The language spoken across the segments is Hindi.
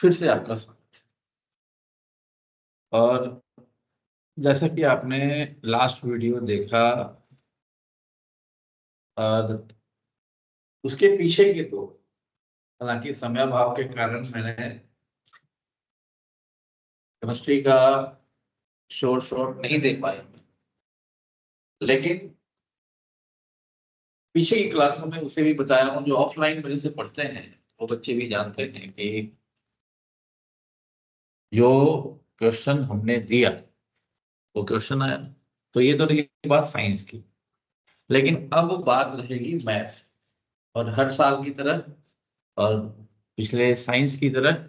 फिर से आपका स्वागत है। और जैसा कि आपने लास्ट वीडियो देखा और उसके पीछे के तो हालांकि समय अभाव के कारण मैंने केमिस्ट्री का शॉर्ट नहीं दे पाया, लेकिन पीछे की क्लासों में उसे भी बताया हूँ। जो ऑफलाइन मेरे से पढ़ते हैं वो बच्चे भी जानते हैं कि जो क्वेश्चन हमने दिया वो क्वेश्चन आया। तो ये तो रही बात साइंस की, लेकिन अब बात रहेगी मैथ्स। और हर साल की तरह और पिछले साइंस की तरह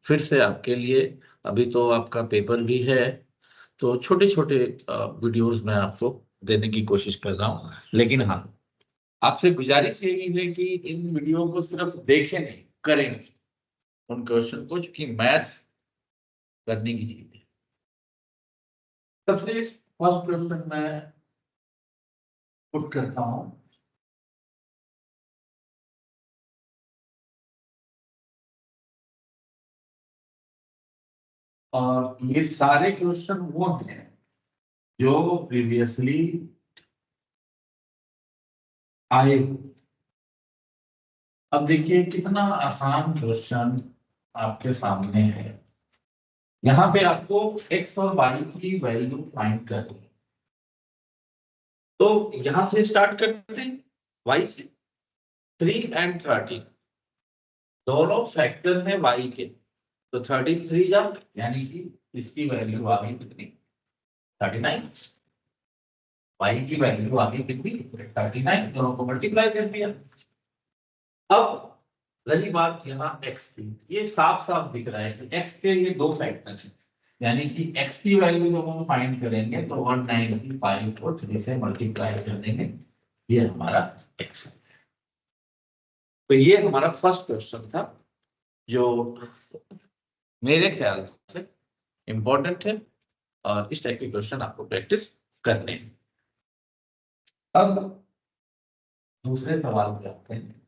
फिर से आपके लिए अभी तो आपका पेपर भी है, तो छोटे छोटे वीडियोस मैं आपको देने की कोशिश कर रहा हूँ। लेकिन हाँ, आपसे गुजारिश यही है कि इन वीडियो को सिर्फ देखें नहीं, करें उन क्वेश्चन को, जो कि मैथ्स करने की चीज है। सबसे फर्स्ट क्वेश्चन मैं पुट करता हूँ। और ये सारे क्वेश्चन वो हैं जो प्रीवियसली आए। अब देखिए कितना आसान क्वेश्चन आपके सामने है। यहाँ पे आपको x और y की वैल्यू फाइंड करनी है। तो यहां से स्टार्ट करते हैं, y से। 3 and 13 दोनों फैक्टर है y के, तो 33 जा, यानी कि इसकी वैल्यू आ गई कितनी, 39। y की वैल्यू आ गई कितनी, 39। दोनों को मल्टीप्लाई कर दिया। अब रही बात यहाँ x की, ये साफ साफ दिख रहा है कि x के ये दो फैक्टर हैं, यानी कि x की वैल्यू जब हम फाइंड करेंगे तो 195 को 3 से मल्टीप्लाई कर देंगे, ये हमारा x है। तो ये हमारा फर्स्ट क्वेश्चन था जो मेरे ख्याल से इंपॉर्टेंट है, और इस टाइप के क्वेश्चन आपको प्रैक्टिस करने हैं। अब दूसरे सवाल पे आते हैं।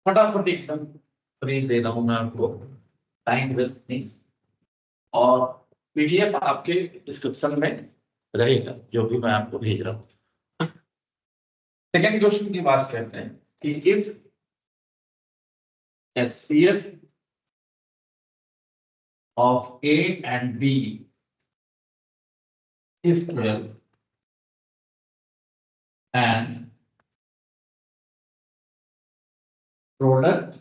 फटाफट एकदम फ्री दे रहा हूं मैं आपको, टाइम वेस्ट नहीं। और पीडीएफ आपके डिस्क्रिप्शन में रहेगा जो भी मैं आपको भेज रहा हूँ। सेकेंड क्वेश्चन की बात करते हैं कि if HCF of A and B is 12 and product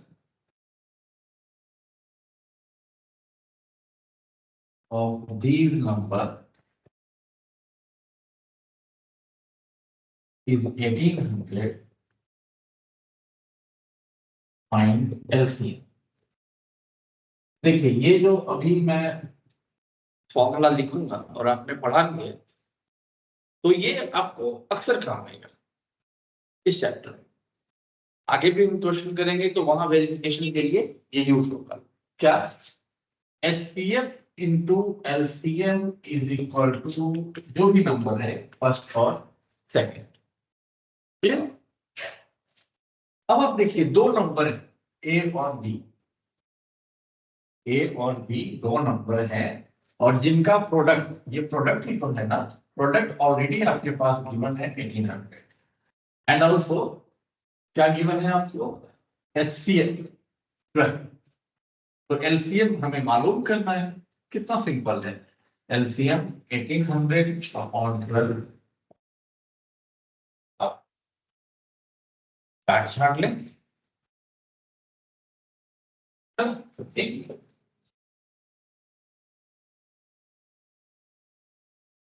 of these number is 1800, find LCM। देखिए ये जो अभी मैं फॉर्मूला लिखूंगा और आपने पढ़ा भी है, तो ये आपको अक्सर काम आएगा इस चैप्टर में। आगे भी हम क्वेश्चन करेंगे तो वहां वेरिफिकेशन के लिए ये यूज होगा। क्या, HCF into LCM is equal to जो भी नंबर है फर्स्ट और सेकंड। क्लियर? अब आप देखिए दो नंबर है A और B। A और B दो नंबर हैं और जिनका प्रोडक्ट, ये प्रोडक्ट ही तो है ना, प्रोडक्ट ऑलरेडी आपके पास गिवन है 1800। एंड ऑल्सो क्या गिवन है आपको, HCF 12। तो LCM हमें मालूम करना है। कितना सिंपल है, LCM 1800 अपॉन 12। आप काट छाट लें।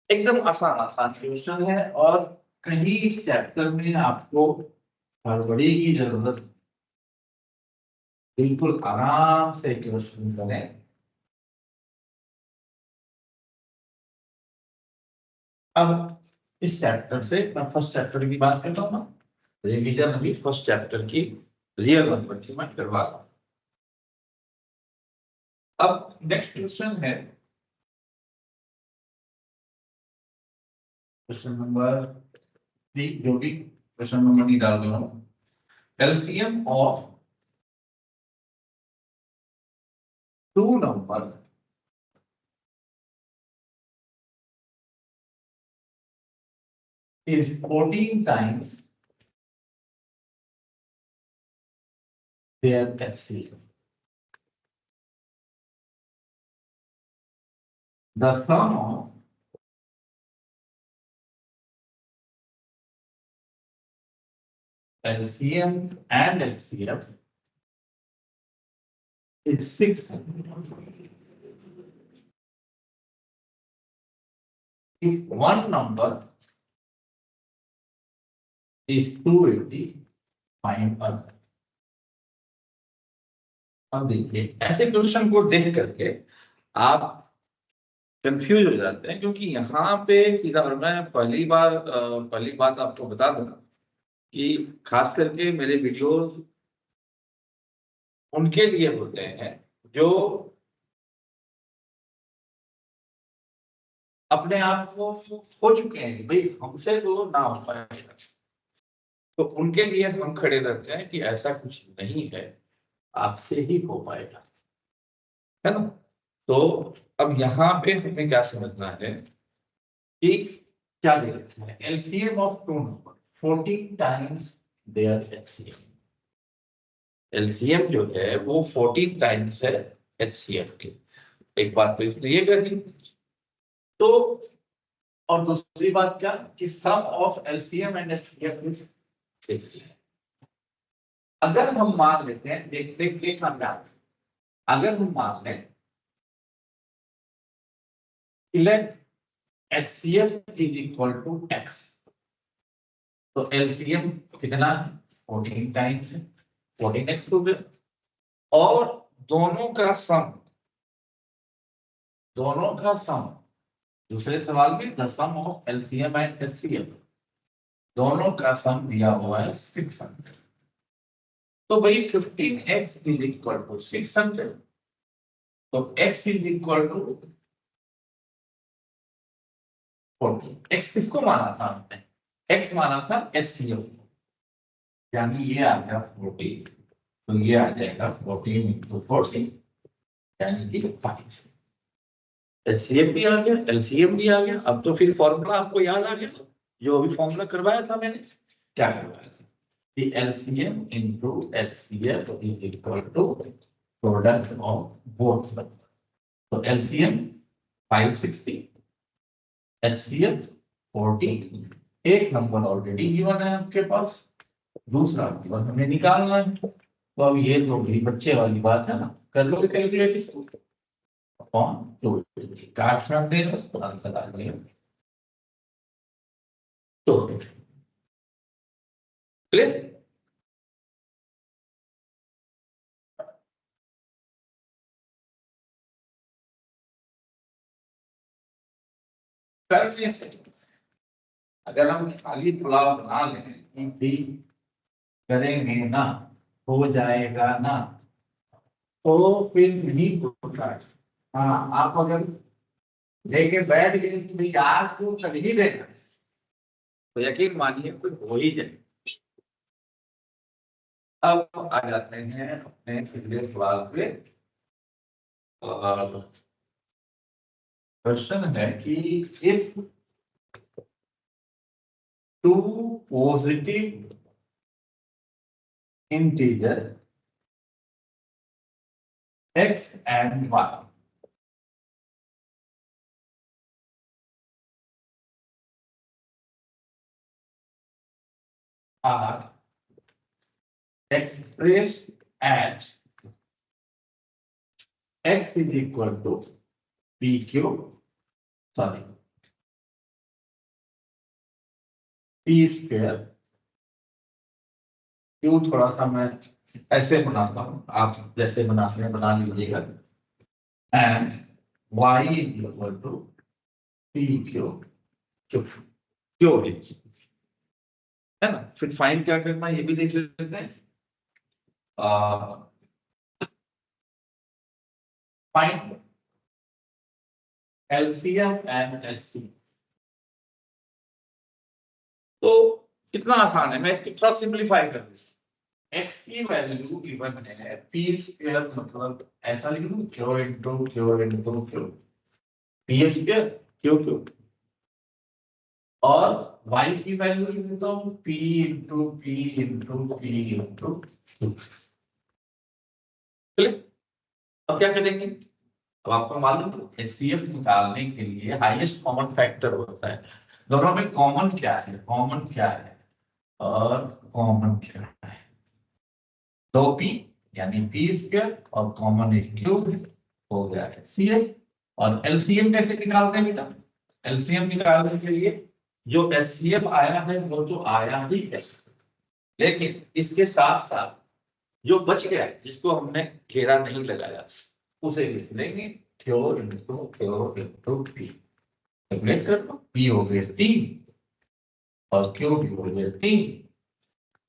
एकदम आसान आसान क्वेश्चन है, और कहीं इस चैप्टर में आपको हड़बड़ी की जरूरत, बिल्कुल आराम से क्वेश्चन करें। अब इस चैप्टर से मैं फर्स्ट चैप्टर की बात कर रहा हूँ ना, रिवीजन अभी फर्स्ट चैप्टर की रियल नंबर की मैं करवा रहा हूँ। अब नेक्स्ट क्वेश्चन है क्वेश्चन नंबर 3, जो भी क्वेश्चन नंबर नहीं डाल रहा हूं, LCM of two number is 14 times their HCF. The sum of LCM and HCF is 600. If one number is 280, find other. अब देखिए ऐसे क्वेश्चन को देख करके आप कंफ्यूज हो जाते हैं, क्योंकि यहाँ पे सीधा, और मैं पहली बात आपको बता दूं कि खास करके मेरे वीडियोस उनके लिए होते हैं जो अपने आप को हो चुके हैं, भाई हमसे तो ना हो पाएगा, तो उनके लिए हम खड़े रहते हैं कि ऐसा कुछ नहीं है, आपसे ही हो पाएगा, है ना। तो अब यहाँ पे हमें क्या समझना है कि क्या दे रखा है, LCM of two number 14 times their HCF. LCM जो है वो 14 टाइम्स है एचसीएफ के। एक बात तो इसलिए कह दी, तो और दूसरी बात क्या कि sum of LCM and HCF is 6। अगर हम मान लेते हैं, देख अगर हम मान लें let HCF is equal to X, तो LCM कितना है 14 टाइम्स है, 14x हो गया, और दोनों का सम दूसरे सवाल में the sum of LCM and HCF, दोनों का सम दिया हुआ है 600। तो भाई 15x इज इक्वल टू 600, तो x is equal to 40। x किसको माना था हमने, x माना था HCF, यानी ये आ गया 40, तो ये आ जाएगा 14 into 40, यानी कि 5। एचसीएफ भी आ गया, एलसीएम भी आ गया। अब तो फिर फॉर्मूला आपको याद आ गया, जो अभी फॉर्मूला करवाया था मैंने, क्या करवाया था कि LCM into HCF is equal to product of both. तो एलसीएम 560, एचसीएफ 40। एक नंबर ऑलरेडी गिवन है आपके पास, दूसरा गिवन हमें निकालना है। तो अब ये तो भी बच्चे वाली बात है ना, कर लो कैलकुलेट इसको, अपॉन 2 काट रख दे आंसर आ गया। तो क्लियर, करने से अगर हम खाली पुलाव बना लें कि करेंगे ना हो जाएगा ना, तो फिर नहीं होता है। हाँ, आप अगर लेके बैठ गए तो भाई आज को कर ही देना, तो यकीन मानिए कुछ हो ही जाए। अब आ जाते हैं अपने पिछले सवाल पे, और क्वेश्चन है कि if two positive integer x and y are expressed as x is equal to pq, sorry, p square, q थोड़ा सा मैं ऐसे बनाता हूं, आप जैसे बनाते हैं बना लीजिएगा, and y is equal to pq क्यों है ना। फिर फाइन क्या करना है ये भी देख लेते हैं। Find LCM and HCF। तो कितना आसान है, मैं इसकी थोड़ा सिंप्लीफाई कर दूं। x की वैल्यू गिवन है p स्क्वायर, मतलब ऐसा लिख दूं q into q p square q और y की वैल्यू लिख देता हूं p into p into p into q। अब क्या करेंगे, अब आपको मालूम है HCF निकालने के लिए हाईएस्ट कॉमन फैक्टर होता है। दोनों में कॉमन क्या है, कॉमन क्या है और कॉमन क्या है, 2p यानी p स्क्वायर और कॉमन एक q हो गया HCF। और LCM कैसे निकालते हैं बेटा, LCM निकालने के लिए जो HCF आया है वो तो आया ही है, लेकिन इसके साथ साथ जो बच गया है जिसको हमने घेरा नहीं लगाया उसे लिख लेंगे क्यू इनटू पी। कैलकुलेट कर लो, पी हो गए 3 और क्यू भी हो गए 3,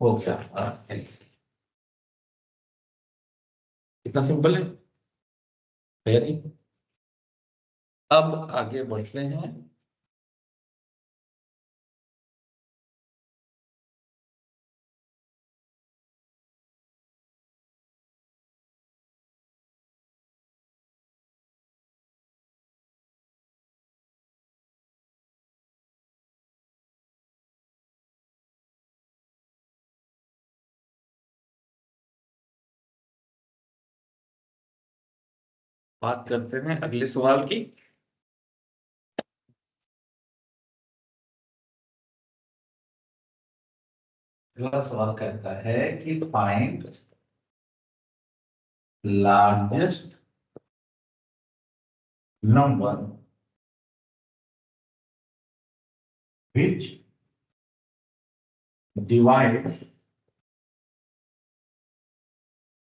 हो गया कितना सिंपल है, वेरी। अब आगे बढ़ते हैं। बात करते हैं अगले सवाल की। अगला सवाल कहता है कि find largest number which divides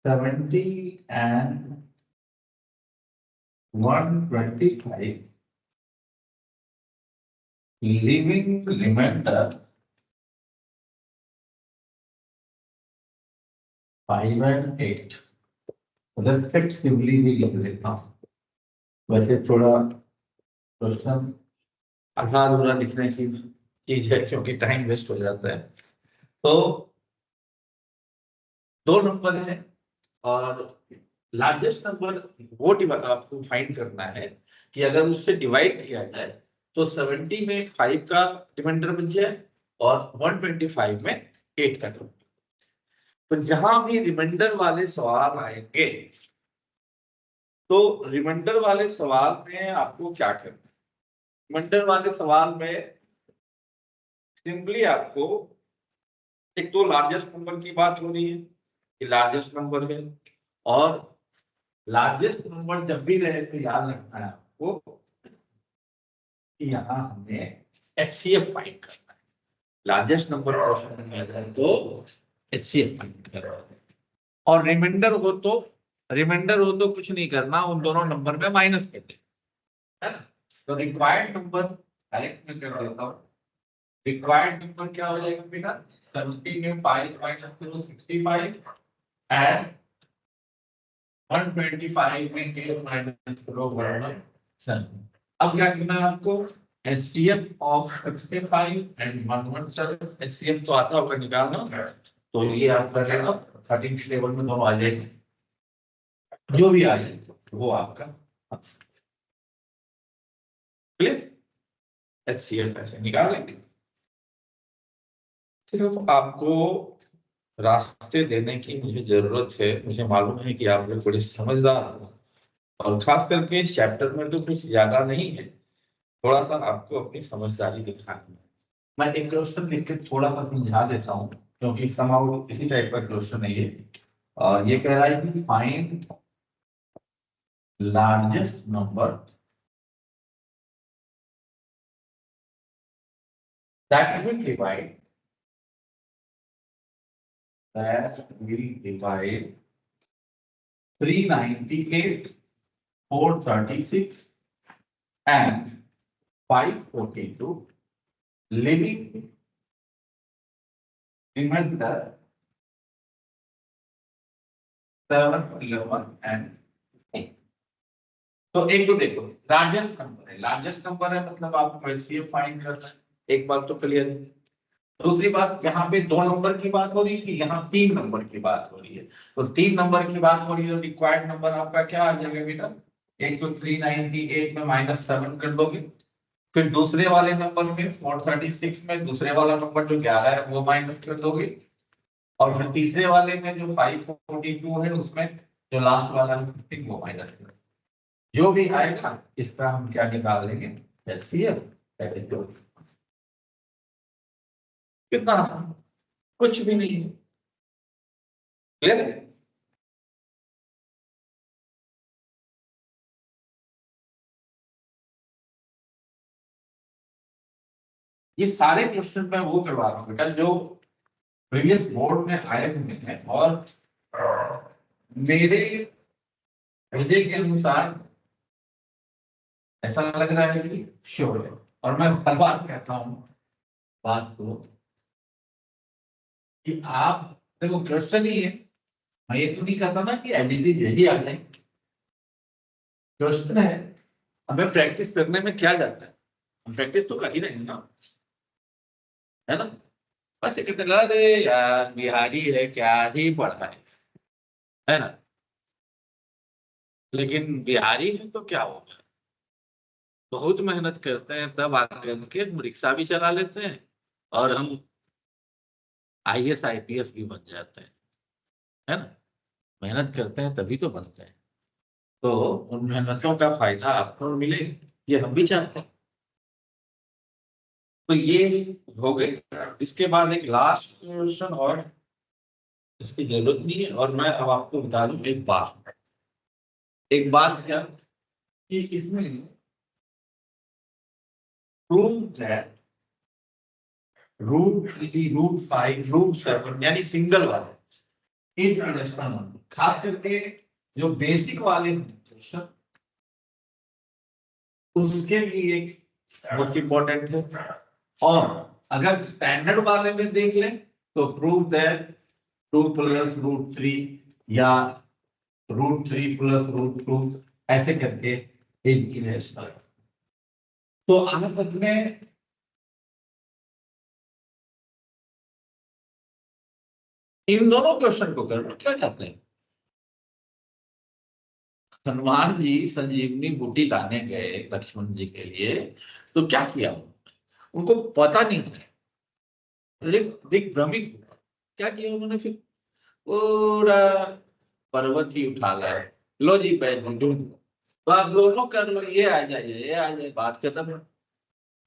70 and 125, leaving remainder 5 and 8। रिफ्लेक्टिवली भी लिख देता हूँ, वैसे थोड़ा क्वेश्चन आसान होना लिखने की चीज है क्योंकि टाइम वेस्ट हो जाता है। तो दो नंबर है और लार्जेस्ट नंबर वो आपको फाइंड करना है कि अगर उससे डिवाइड किया जाए तो 70 में 5 का रिमाइंडर बच जाए और 125 में 8 का। तो जहां भी रिमाइंडर वाले सवाल आएंगे तो रिमाइंडर वाले सवाल में आपको क्या करना है, रिमाइंडर वाले सवाल में सिंपली आपको एक तो लार्जेस्ट नंबर की बात हो रही है कि लार्जेस्ट नंबर है, और लार्जेस्ट नंबर जब भी रहे तो याद रखना है आपको कि यहाँ हमें HCF फाइंड करना है। लार्जेस्ट नंबर क्वेश्चन में अगर तो HCF फाइंड करना है, और रिमाइंडर हो तो कुछ नहीं करना, उन दोनों नंबर में माइनस कर दे, है ना। तो रिक्वायर्ड नंबर डायरेक्ट में कर देता हूँ। रिक्वायर्ड नंबर क्या हो जाएगा बेटा, 70 में 5 माइनस करो 65 एंड 125 में 8 माइनस करो 117। अब क्या करना है आपको, HCF ऑफ 65 एंड 117, HCF तो आता होगा निकालना, तो ये आप कर लेना 13 टेबल में दोनों आ जाएंगे, जो भी आ जाए वो आपका क्लियर। HCF ऐसे निकाल लेंगे। सिर्फ आपको रास्ते देने की मुझे जरूरत है, मुझे मालूम है कि आप लोग बड़े समझदार हो और खास करके इस चैप्टर में तो कुछ ज्यादा नहीं है, थोड़ा सा आपको अपनी समझदारी दिखानी है। मैं एक क्वेश्चन लिख के थोड़ा सा समझा देता हूँ क्योंकि समाउ इसी टाइप का क्वेश्चन है ये। और ये कह रहा है कि find largest number that will divide 398, 436 and 542, living remainder 7, 11 and 8। तो एक तो देखो लार्जेस्ट नंबर है, लार्जेस्ट नंबर है मतलब आपको HCF फाइंड करना है, एक बात तो क्लियर है। दूसरी बात, यहाँ पे 2 नंबर की बात हो रही थी, यहाँ 3 नंबर की बात हो रही है। तो 3 नंबर की बात हो रही है तो रिक्वायर्ड नंबर आपका क्या आ जाएगा बेटा, एक तो 398 में -7 कर दोगे, फिर दूसरे वाले नंबर में 436 में दूसरे वाला नंबर जो 11 है वो माइनस कर दोगे, और फिर तीसरे वाले में जो 542 है उसमें जो लास्ट वाला है वो माइनस कर दोगे। जो भी आएगा इसका हम क्या निकाल लेंगे, एलसीएम। कितना आसान, कुछ भी नहीं है। क्लियर? ये सारे क्वेश्चन मैं वो करवा रहा हूँ बेटा जो प्रीवियस बोर्ड में आए हुए हैं, और मेरे भेजे के अनुसार ऐसा लग रहा है कि श्योर है। और मैं हर बार कहता हूँ बात को कि आप देखो क्वेश्चन ही है, मैं ये तो नहीं कहता ना कि एडिटिंग यही आ जाए, क्वेश्चन है, हमें प्रैक्टिस करने में क्या जाता है, हम प्रैक्टिस तो कर ही रहे हैं ना, है ना। बस ये कहते हैं, अरे यार बिहारी है क्या ही पढ़ा है ना। लेकिन बिहारी है तो क्या होगा, बहुत मेहनत करते हैं तब आकर के हम रिक्शा भी चला लेते हैं, और हम आईएएस आईपीएस भी बन जाते हैं, है ना। मेहनत करते हैं तभी तो बनते हैं। तो उन मेहनतों का फायदा आपको मिले, ये हम भी चाहते हैं। तो ये हो गए। इसके बाद एक लास्ट क्वेश्चन, और इसकी जरूरत नहीं है, और मैं अब आपको बता दूं एक बात क्या कि इसमें प्रूव दैट √3 √5 √7 यानी सिंगल वाले इज इरेशनल नंबर, खास करके जो बेसिक वाले क्वेश्चन उसके लिए मोस्ट इंपॉर्टेंट है। और अगर स्टैंडर्ड वाले में देख लें तो प्रूव दैट 2 + √3 या √3 + √2 ऐसे करके इज इरेशनल। तो आप अपने इन दोनों क्वेश्चन को करना क्या चाहते हैं। हनुमान जी संजीवनी बूटी लाने गए लक्ष्मण जी के लिए, तो क्या किया उनको पता नहीं था, दिग्भ्रमित हुआ। क्या किया उन्होंने फिर, पूरा पर्वत ही उठा लाए, लो जी बैठ ढूंढ, तो आप दोनों कर लो, ये आ जाए ये आ जाए, बात खत्म है।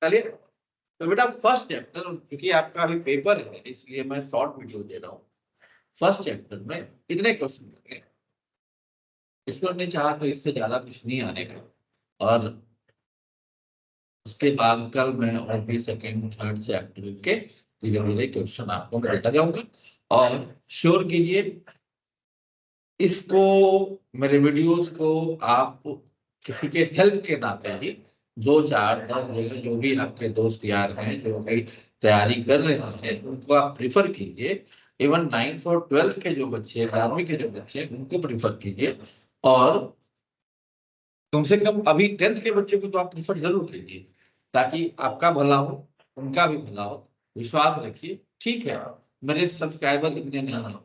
चलिए, तो बेटा फर्स्ट चैप्टर, क्योंकि आपका अभी पेपर है इसलिए मैं शॉर्ट वीडियो दे रहा हूँ। फर्स्ट चैप्टर में इतने क्वेश्चन होंगे, ईश्वर ने चाहा तो इससे ज्यादा कुछ नहीं आने का। और उसके बाद कल मैं और भी सेकेंड थर्ड चैप्टर के धीरे धीरे क्वेश्चन आपको करता जाऊंगा। और श्योर कीजिए इसको, मेरे वीडियोस को आप किसी के हेल्प के नाते ही 2 4 10 जगह जो भी आपके दोस्त यार हैं जो भी तैयारी कर रहे हैं उनको आप प्रिफर कीजिए। इवन 9th और 12th के जो बच्चे 12वीं के जो बच्चे हैं उनको प्रिफर कीजिए। और कम से कम अभी 10th के बच्चे को तो आप प्रिफर जरूर कीजिए, ताकि आपका भला हो उनका भी भला हो। विश्वास रखिए, ठीक है मेरे सब्सक्राइबर इतने नहीं है,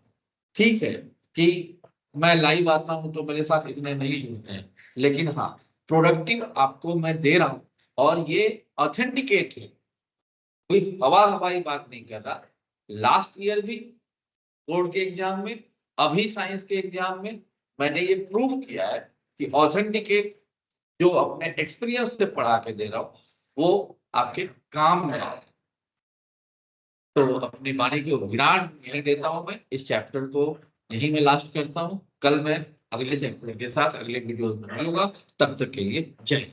ठीक है कि मैं लाइव आता हूं तो मेरे साथ इतने नहीं जुड़ते हैं, लेकिन हाँ प्रोडक्टिव आपको मैं दे रहा हूं, और ये ऑथेंटिकेट है, कोई हवा हवाई बात नहीं कर रहा। लास्ट ईयर भी बोर्ड के एग्जाम में, अभी साइंस के एग्जाम में मैंने ये प्रूव किया है कि ऑथेंटिकेट जो अपने एक्सपीरियंस से पढ़ा के दे रहा हूँ वो आपके काम में आ रहा है। तो अपनी वाणी को विराम यही देता हूं, मैं इस चैप्टर को यही मैं लास्ट करता हूं। कल मैं अगले चैप्टर के साथ अगले वीडियोस में मिलूंगा, तब तक के लिए जय।